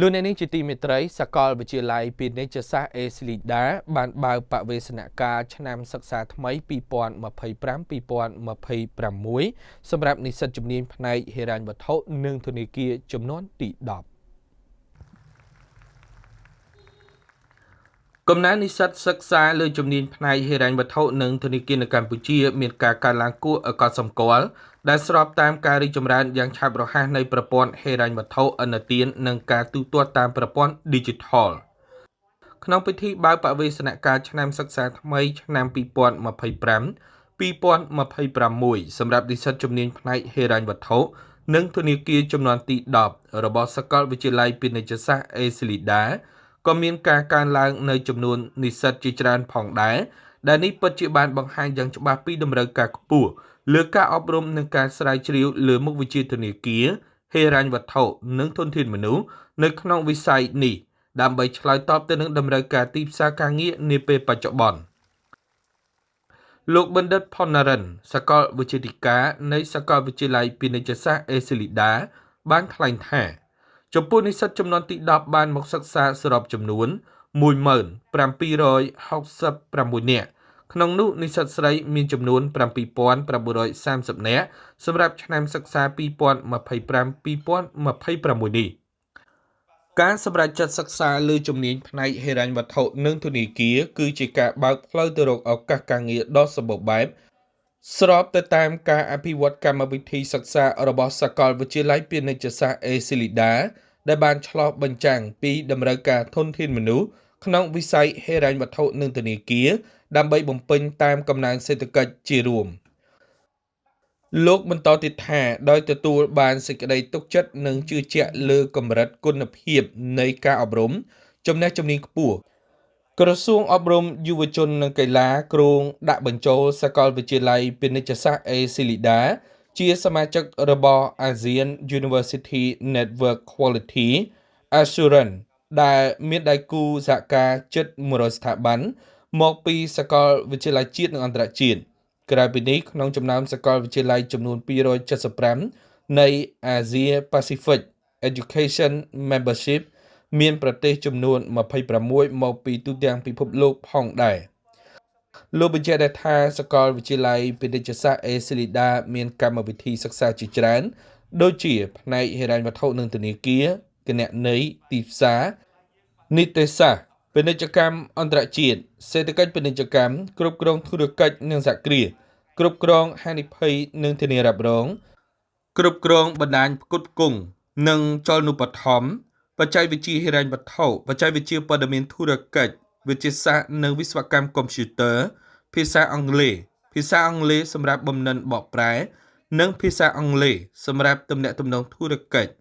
លោកអ្នកនាងជាទីមេត្រីសាកលវិទ្យាល័យពាណិជ្ជសាស្ត្រអេស៊ីលីដាបានបើកបរិសនការឆ្នាំសិក្សាថ្មី2025-2026សម្រាប់និស្សិតជំនាញផ្នែកហិរញ្ញវត្ថុនិងធនាគារចំនួនទី10 កំណើននិស្សិតសិក្សាលើជំនាញផ្នែកហិរញ្ញវត្ថុនិងធនាគារនៅកម្ពុជាមានការកើនឡើងគួរឲ្យកត់សម្គាល់ដែលស្របតាមការរីកចម្រើនយ៉ាងឆាប់រហ័សនៃប្រព័ន្ធហិរញ្ញវត្ថុឥណទាននិងការទូទាត់តាមប្រព័ន្ធ Digital ក្នុងពិធីបើកបរិសនការឆ្នាំសិក្សាថ្មីឆ្នាំ2025-2026សម្រាប់និស្សិតជំនាញផ្នែកហិរញ្ញវត្ថុនិងធនាគារចំនួនទី10របស់សាកលវិទ្យាល័យពាណិជ្ជសាស្ត្រអេស៊ីលីដាក៏មានការកើនឡើងនៅចំនួននិស្សិតជាច្រើនផងដែរដែលនេះពិតជាបានបង្ហាញយ៉ាងច្បាស់ពីតម្រូវការខ្ពស់លើការអប់រំនិងការស្រាវជ្រាវលើមុខវិជ្ជាធនាគារហិរញ្ញវត្ថុនិងធនធានមនុស្សនៅក្នុងវិស័យនេះដើម្បីឆ្លើយតបទៅនឹងតម្រូវការទីផ្សារការងារនាពេលបច្ចុប្បន្នលោកបណ្ឌិតផុនណារិនសាកលវិទ្យាធិការនៃសាកលវិទ្យាល័យពាណិជ្ជសាស្ត្រអេស៊ីលីដាបានថ្លែងថាចំពោះនិស្សិតចំនួនទី10បានមកសិក្សាសរុបចំនួន 1766 នាក់ក្នុងនោះនិស្សិតស្រីមានចំនួន 7930 នាក់សម្រាប់ឆ្នាំសិក្សា 2025-2026 នេះការសម្រេចចិត្តសិក្សាលើជំនាញផ្នែកហិរញ្ញវត្ថុនិងធនាគារគឺជាការបើកផ្លូវទៅរកឱកាសការងារដ៏សម្បូរបែបស្របទៅតាមការអភិវឌ្ឍកម្មវិធីសិក្សារបស់សាកលវិទ្យាល័យពាណិជ្ជសាស្ត្រអេស៊ីលីដាដែលបានឆ្លុះបញ្ចាំងពីតម្រូវការធនធានមនុស្សក្នុងវិស័យហិរញ្ញវត្ថុនិងធនាគារដើម្បីបំពេញតាមកំណើនសេដ្ឋកិច្ចជារួមលោកបន្តទៀតថាដោយទទួលបានសេចក្តីទុកចិត្តនិងជឿជាក់លើកម្រិតគុណភាពនៃការអប់រំចំណេះជំនាញខ្ពស់ក្រសួងអប់រំយុវជននិងកីឡាគ្រោងដាក់បញ្ចូលសាកលវិទ្យាល័យពាណិជ្ជសាស្ត្រអេស៊ីលីដាជាសមាជិករបស់ ASEAN University Network Quality Assurance ដែលមានដៃគូសហការជិត100ស្ថាប័នមកពីសាកលវិទ្យាល័យជាតិនិងអន្តរជាតិក្រៅពីនេះក្នុងចំណោមសាកលវិទ្យាល័យចំនួន275នៃ Asia Pacific Education Membership មានប្រទេសចំនួន26មកពីទូទាំងពិភពលោកផងដែរលោកបញ្ជាក់ថាសាកលវិទ្យាល័យពាណិជ្ជសាស្ត្រអេស៊ីលីដាមានកម្មវិធីសិក្សាជាច្រើនដូចជាផ្នែកហិរញ្ញវត្ថុនិងធនាគារគណនេយ្យទីផ្សារនីតិសាស្ត្រពាណិជ្ជកម្មអន្តរជាតិសេដ្ឋកិច្ចពាណិជ្ជកម្មគ្រប់គ្រងធុរកិច្ចនិងសហគ្រាសគ្រប់គ្រងហានិភ័យនិងធានារ៉ាប់រងគ្រប់គ្រងបណ្ដាញផ្គត់ផ្គង់និងចលនាបឋមបច្ចេកវិទ្យាហិរញ្ញវត្ថុបច្ចេកវិទ្យាព័ត៌មានធុរកិច្ចវិទ្យាសាស្ត្រនិងវិស្វកម្មកុំព្យូទ័រភាសាអង់គ្លេសសម្រាប់បំណិនបកប្រែនិងភាសាអង់គ្លេសសម្រាប់ទំនាក់ទំនងធុរកិច្ច